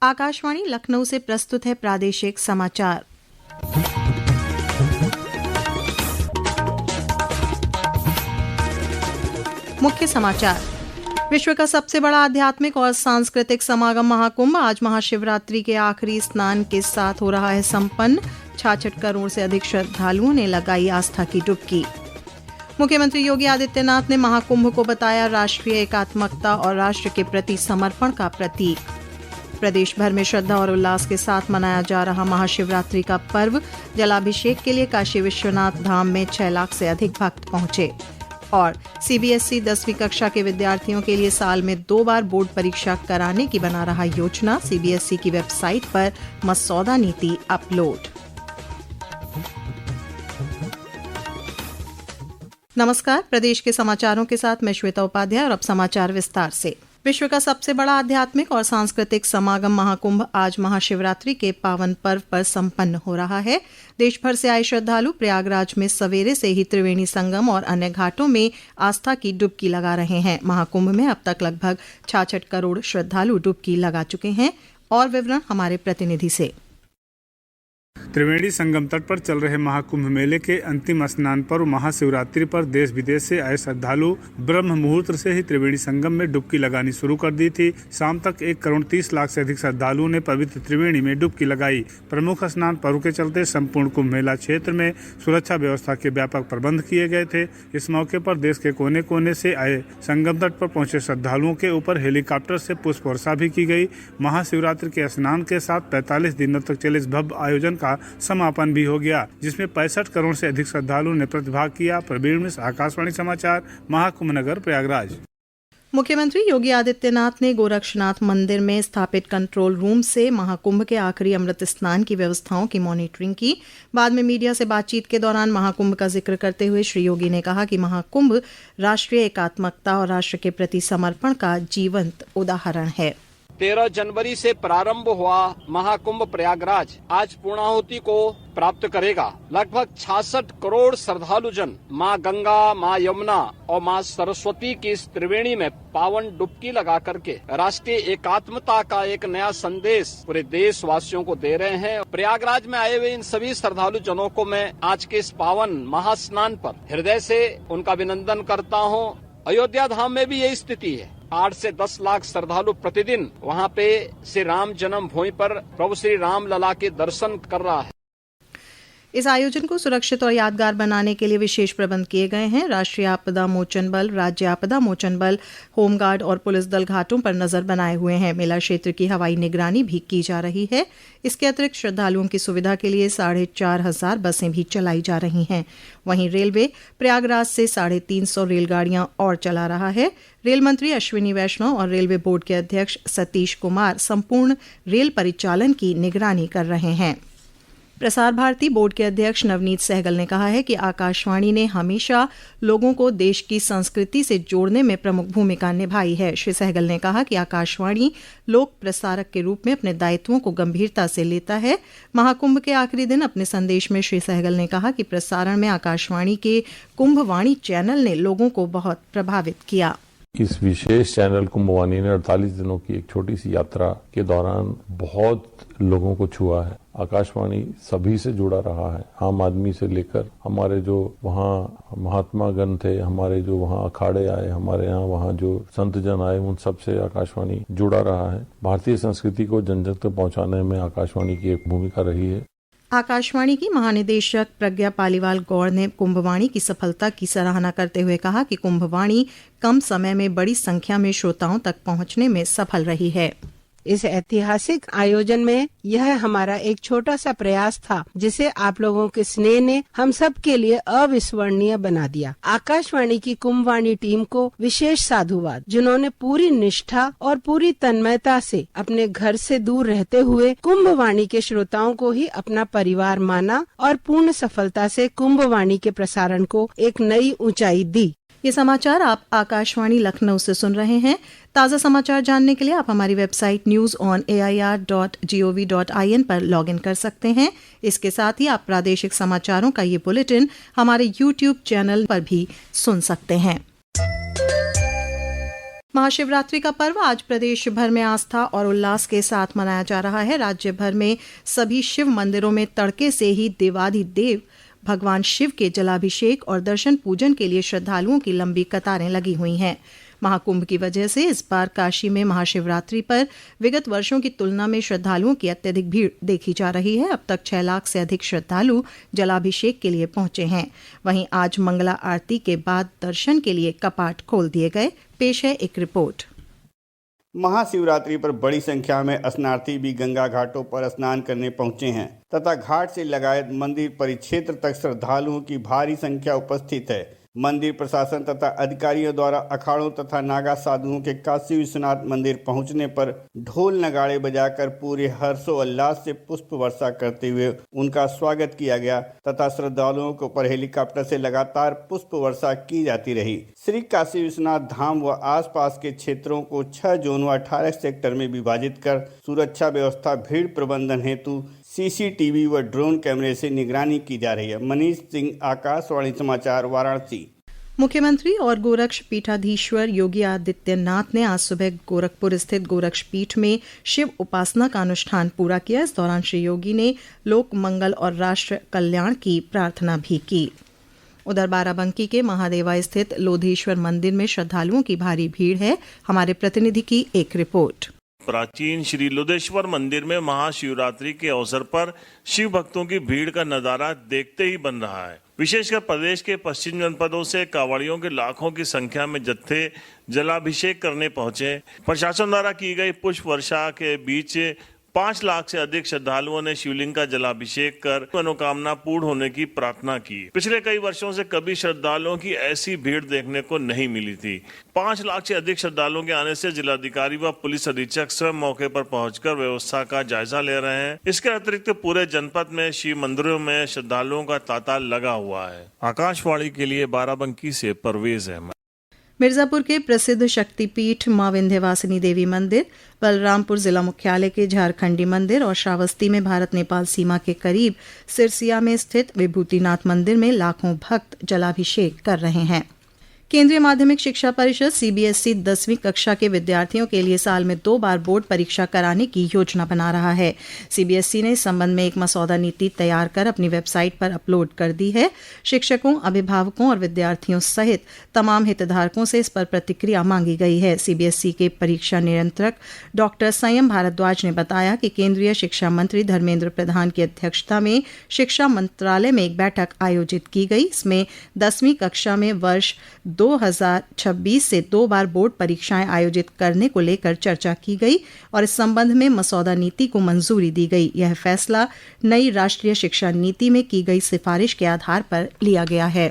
आकाशवाणी लखनऊ से प्रस्तुत है प्रादेशिक समाचार। मुख्य समाचार। विश्व का सबसे बड़ा आध्यात्मिक और सांस्कृतिक समागम महाकुंभ आज महाशिवरात्रि के आखिरी स्नान के साथ हो रहा है संपन्न। 66 करोड़ से अधिक श्रद्धालुओं ने लगाई आस्था की डुबकी। मुख्यमंत्री योगी आदित्यनाथ ने महाकुंभ को बताया राष्ट्रीय एकात्मकता और राष्ट्र के प्रति समर्पण का प्रतीक। प्रदेश भर में श्रद्धा और उल्लास के साथ मनाया जा रहा महाशिवरात्रि का पर्व। जलाभिषेक के लिए काशी विश्वनाथ धाम में 6 लाख से अधिक भक्त पहुंचे। और सीबीएसई 10वीं कक्षा के विद्यार्थियों के लिए साल में 2 बार बोर्ड परीक्षा कराने की बना रहा योजना। सीबीएसई की वेबसाइट पर मसौदा नीति अपलोड। नमस्कार, प्रदेश के समाचारों के साथ मैं श्वेता उपाध्याय और अब समाचार विस्तार से। विश्व का सबसे बड़ा आध्यात्मिक और सांस्कृतिक समागम महाकुंभ आज महाशिवरात्रि के पावन पर्व पर संपन्न हो रहा है। देश भर से आए श्रद्धालु प्रयागराज में सवेरे से ही त्रिवेणी संगम और अन्य घाटों में आस्था की डुबकी लगा रहे हैं। महाकुंभ में अब तक लगभग 66 करोड़ श्रद्धालु डुबकी लगा चुके हैं। और विवरण हमारे प्रतिनिधि से। त्रिवेणी संगम तट पर चल रहे महाकुंभ मेले के अंतिम स्नान पर्व महाशिवरात्रि पर देश विदेश से आए श्रद्धालु ब्रह्म मुहूर्त से ही त्रिवेणी संगम में डुबकी लगानी शुरू कर दी थी। शाम तक 1 करोड़ 30 लाख से अधिक श्रद्धालुओं ने पवित्र त्रिवेणी में डुबकी लगाई। प्रमुख स्नान पर्व के चलते संपूर्ण कुंभ मेला क्षेत्र में सुरक्षा व्यवस्था के व्यापक प्रबंध किए गए थे। इस मौके पर देश के कोने कोने से आए संगम तट पर पहुंचे श्रद्धालुओं के ऊपर हेलीकॉप्टर से पुष्प वर्षा भी की गई। महाशिवरात्रि के स्नान के साथ 45 दिनों तक चले इस भव्य आयोजन का समापन भी हो गया, जिसमें 65 करोड़ से अधिक श्रद्धालुओं ने प्रतिभाग किया। प्रवीण मिश्र, आकाशवाणी समाचार, महाकुंभ नगर, प्रयागराज। मुख्यमंत्री योगी आदित्यनाथ ने गोरक्षनाथ मंदिर में स्थापित कंट्रोल रूम से महाकुंभ के आखिरी अमृत स्नान की व्यवस्थाओं की मॉनिटरिंग की। बाद में मीडिया से बातचीत के दौरान महाकुंभ का जिक्र करते हुए श्री योगी ने कहा कि महाकुंभ राष्ट्रीय एकात्मकता और राष्ट्र के प्रति समर्पण का जीवंत उदाहरण है। 13 जनवरी से प्रारंभ हुआ महाकुंभ प्रयागराज आज पूर्णाहुति को प्राप्त करेगा। लगभग 66 करोड़ श्रद्धालु जन माँ गंगा, माँ यमुना और माँ सरस्वती की इस त्रिवेणी में पावन डुबकी लगा करके राष्ट्रीय एकात्मता का एक नया संदेश पूरे देशवासियों को दे रहे हैं। प्रयागराज में आए हुए इन सभी श्रद्धालु जनों को मैं आज के इस पावन महास्नान पर हृदय से उनका अभिनंदन करता हूँ। अयोध्या धाम में भी यही स्थिति है। 8 से 10 लाख श्रद्धालु प्रतिदिन वहां पे श्री राम जन्म भूमि पर प्रभु श्री राम लला के दर्शन कर रहा है। इस आयोजन को सुरक्षित और यादगार बनाने के लिए विशेष प्रबंध किए गए हैं। राष्ट्रीय आपदा मोचन बल, राज्य आपदा मोचन बल, होमगार्ड और पुलिस दल घाटों पर नजर बनाए हुए हैं। मेला क्षेत्र की हवाई निगरानी भी की जा रही है। इसके अतिरिक्त श्रद्धालुओं की सुविधा के लिए 4,500 बसें भी चलाई जा रही हैं। वहीं रेलवे प्रयागराज से 350 रेलगाड़ियां और चला रहा है। रेल मंत्री अश्विनी वैष्णव और रेलवे बोर्ड के अध्यक्ष सतीश कुमार संपूर्ण रेल परिचालन की निगरानी कर रहे हैं। प्रसार भारती बोर्ड के अध्यक्ष नवनीत सहगल ने कहा है कि आकाशवाणी ने हमेशा लोगों को देश की संस्कृति से जोड़ने में प्रमुख भूमिका निभाई है। श्री सहगल ने कहा कि आकाशवाणी लोक प्रसारक के रूप में अपने दायित्वों को गंभीरता से लेता है। महाकुंभ के आखिरी दिन अपने संदेश में श्री सहगल ने कहा कि प्रसारण में आकाशवाणी के कुंभवाणी चैनल ने लोगों को बहुत प्रभावित किया। इस विशेष चैनल कुंभवाणी ने 48 दिनों की एक छोटी सी यात्रा के दौरान बहुत लोगों को छुआ है। आकाशवाणी सभी से जुड़ा रहा है, आम आदमी से लेकर हमारे जो वहाँ महात्मा गण थे, हमारे जो वहाँ अखाड़े आए, हमारे यहाँ वहाँ जो संत जन आए, उन सब से आकाशवाणी जुड़ा रहा है। भारतीय संस्कृति को जन जन तक पहुँचाने में आकाशवाणी की एक भूमिका रही है। आकाशवाणी की महानिदेशक प्रज्ञा पालीवाल गौड़ ने कुंभवाणी की सफलता की सराहना करते हुए कहा कि कुंभवाणी कम समय में बड़ी संख्या में श्रोताओं तक पहुंचने में सफल रही है। इस ऐतिहासिक आयोजन में यह हमारा एक छोटा सा प्रयास था, जिसे आप लोगों के स्नेह ने हम सब के लिए अविस्मरणीय बना दिया। आकाशवाणी की कुंभवाणी टीम को विशेष साधुवाद, जिन्होंने पूरी निष्ठा और पूरी तन्मयता से अपने घर से दूर रहते हुए कुंभवाणी के श्रोताओं को ही अपना परिवार माना और पूर्ण सफलता से कुंभवाणी के प्रसारण को एक नई ऊंचाई दी। ये समाचार आप आकाशवाणी लखनऊ से सुन रहे हैं। ताज़ा समाचार जानने के लिए आप हमारी वेबसाइट newsonair.gov.in पर लॉगिन कर सकते हैं। इसके साथ ही आप प्रादेशिक समाचारों का ये बुलेटिन हमारे YouTube चैनल पर भी सुन सकते हैं। महाशिवरात्रि का पर्व आज प्रदेश भर में आस्था और उल्लास के साथ मनाया जा रहा है। राज्य भर में सभी शिव मंदिरों में तड़के से ही देवाधिदेव भगवान शिव के जलाभिषेक और दर्शन पूजन के लिए श्रद्धालुओं की लंबी कतारें लगी हुई हैं। महाकुंभ की वजह से इस बार काशी में महाशिवरात्रि पर विगत वर्षों की तुलना में श्रद्धालुओं की अत्यधिक भीड़ देखी जा रही है। अब तक 6 लाख से अधिक श्रद्धालु जलाभिषेक के लिए पहुंचे हैं। वहीं आज मंगला आरती के बाद दर्शन के लिए कपाट खोल दिए गए। पेश है एक रिपोर्ट। महाशिवरात्रि पर बड़ी संख्या में स्नानार्थी भी गंगा घाटों पर स्नान करने पहुंचे हैं तथा घाट से लगाए मंदिर परिक्षेत्र तक श्रद्धालुओं की भारी संख्या उपस्थित है। मंदिर प्रशासन तथा अधिकारियों द्वारा अखाड़ों तथा नागा साधुओं के काशी विश्वनाथ मंदिर पहुंचने पर ढोल नगाड़े बजाकर पूरे हर्षोल्लास से पुष्प वर्षा करते हुए उनका स्वागत किया गया तथा श्रद्धालुओं को पर हेलीकॉप्टर से लगातार पुष्प वर्षा की जाती रही। श्री काशी विश्वनाथ धाम व आसपास के क्षेत्रों को 6 जोन व 18 सेक्टर में विभाजित कर सुरक्षा व्यवस्था भीड़ प्रबंधन हेतु सीसीटीवी व ड्रोन कैमरे से निगरानी की जा रही है। मनीष सिंह, आकाशवाणी समाचार, वाराणसी। मुख्यमंत्री और गोरक्ष पीठाधीश्वर योगी आदित्यनाथ ने आज सुबह गोरखपुर स्थित गोरक्ष पीठ में शिव उपासना का अनुष्ठान पूरा किया। इस दौरान श्री योगी ने लोक मंगल और राष्ट्र कल्याण की प्रार्थना भी की। उधर बाराबंकी के महादेवा स्थित लोधेश्वर मंदिर में श्रद्धालुओं की भारी भीड़ है। हमारे प्रतिनिधि की एक रिपोर्ट। प्राचीन श्री लोधेश्वर मंदिर में महाशिवरात्रि के अवसर पर शिव भक्तों की भीड़ का नजारा देखते ही बन रहा है। विशेषकर प्रदेश के पश्चिम जनपदों से कांवड़ियों के लाखों की संख्या में जत्थे जलाभिषेक करने पहुंचे। प्रशासन द्वारा की गई पुष्प वर्षा के बीच 5 लाख से अधिक श्रद्धालुओं ने शिवलिंग का जलाभिषेक कर मनोकामना पूर्ण होने की प्रार्थना की। पिछले कई वर्षों से कभी श्रद्धालुओं की ऐसी भीड़ देखने को नहीं मिली थी। 5 लाख से अधिक श्रद्धालुओं के आने से जिलाधिकारी व पुलिस अधीक्षक स्वयं मौके पर पहुंचकर व्यवस्था का जायजा ले रहे हैं। इसके अतिरिक्त पूरे जनपद में शिव मंदिरों में श्रद्धालुओं का तांता लगा हुआ है। आकाशवाणी के लिए बाराबंकी से परवेज अहमद। मिर्जापुर के प्रसिद्ध शक्तिपीठ मां विंध्यवासिनी देवी मंदिर, बलरामपुर जिला मुख्यालय के झारखंडी मंदिर और श्रावस्ती में भारत नेपाल सीमा के करीब सिरसिया में स्थित विभूतिनाथ मंदिर में लाखों भक्त जलाभिषेक कर रहे हैं। केंद्रीय माध्यमिक शिक्षा परिषद सीबीएसई 10वीं कक्षा के विद्यार्थियों के लिए साल में 2 बार बोर्ड परीक्षा कराने की योजना बना रहा है। सीबीएसई ने इस संबंध में एक मसौदा नीति तैयार कर अपनी वेबसाइट पर अपलोड कर दी है। शिक्षकों, अभिभावकों और विद्यार्थियों सहित तमाम हितधारकों से इस पर प्रतिक्रिया मांगी गई है। सीबीएसई के परीक्षा नियंत्रक डॉक्टर संयम भारद्वाज ने बताया कि केंद्रीय शिक्षा मंत्री धर्मेंद्र प्रधान की अध्यक्षता में शिक्षा मंत्रालय में एक बैठक आयोजित की गई। इसमें 10वीं कक्षा में वर्ष 2026 से 2 बार बोर्ड परीक्षाएं आयोजित करने को लेकर चर्चा की गई और इस संबंध में मसौदा नीति को मंजूरी दी गई। यह फैसला नई राष्ट्रीय शिक्षा नीति में की गई सिफारिश के आधार पर लिया गया है।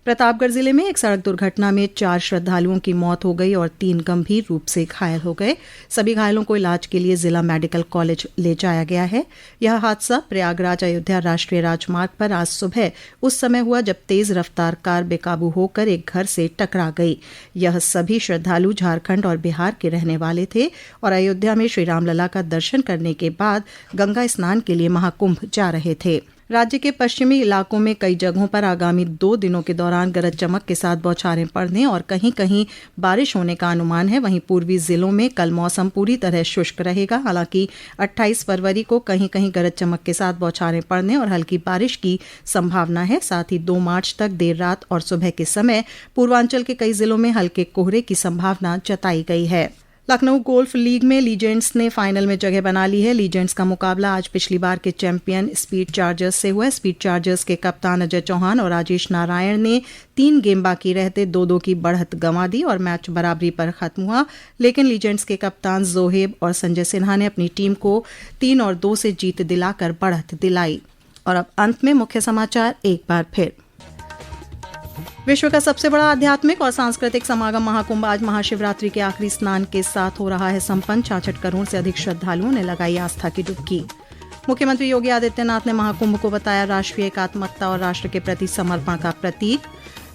प्रतापगढ़ जिले में एक सड़क दुर्घटना में 4 श्रद्धालुओं की मौत हो गई और 3 गंभीर रूप से घायल हो गए। सभी घायलों को इलाज के लिए जिला मेडिकल कॉलेज ले जाया गया है। यह हादसा प्रयागराज अयोध्या राष्ट्रीय राजमार्ग पर आज सुबह उस समय हुआ जब तेज रफ्तार कार बेकाबू होकर एक घर से टकरा गई। यह सभी श्रद्धालु झारखंड और बिहार के रहने वाले थे और अयोध्या में श्री रामलला का दर्शन करने के बाद गंगा स्नान के लिए महाकुंभ जा रहे थे। राज्य के पश्चिमी इलाकों में कई जगहों पर आगामी 2 दिनों के दौरान गरज चमक के साथ बौछारें पड़ने और कहीं कहीं बारिश होने का अनुमान है। वहीं पूर्वी जिलों में कल मौसम पूरी तरह शुष्क रहेगा। हालांकि 28 फरवरी को कहीं कहीं गरज चमक के साथ बौछारें पड़ने और हल्की बारिश की संभावना है। साथ ही 2 मार्च तक देर रात और सुबह के समय पूर्वांचल के कई जिलों में हल्के कोहरे की संभावना जताई गई है। लखनऊ गोल्फ लीग में लीजेंड्स ने फाइनल में जगह बना ली है। लीजेंड्स का मुकाबला आज पिछली बार के चैंपियन स्पीड चार्जर्स से हुआ। स्पीड चार्जर्स के कप्तान अजय चौहान और राजेश नारायण ने 3 गेम बाकी रहते 2-2 की बढ़त गंवा दी और मैच बराबरी पर खत्म हुआ। लेकिन लीजेंड्स के कप्तान जोहेब और संजय सिन्हा ने अपनी टीम को 3 और 2 से जीत दिलाकर बढ़त दिलाई। और अब अंत में मुख्य समाचार एक बार फिर। विश्व का सबसे बड़ा आध्यात्मिक और सांस्कृतिक समागम महाकुंभ आज महाशिवरात्रि के आखिरी स्नान के साथ हो रहा है संपन्न। 66 करोड़ से अधिक श्रद्धालुओं ने लगाई आस्था की डुबकी। मुख्यमंत्री योगी आदित्यनाथ ने महाकुंभ को बताया राष्ट्रीय एकात्मकता और राष्ट्र के प्रति समर्पण का प्रतीक।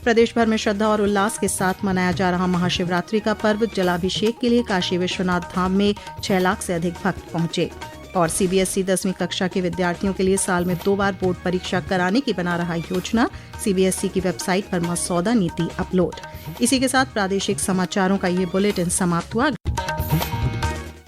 प्रदेश भर में श्रद्धा और उल्लास के साथ मनाया जा रहा महाशिवरात्रि का पर्व। जलाभिषेक के लिए काशी विश्वनाथ धाम में 6 लाख से अधिक भक्त पहुंचे। और सीबीएसई 10वीं कक्षा के विद्यार्थियों के लिए साल में 2 बार बोर्ड परीक्षा कराने की बना रहा योजना। सीबीएसई की वेबसाइट पर मसौदा नीति अपलोड। इसी के साथ प्रादेशिक समाचारों का ये बुलेटिन समाप्त हुआ।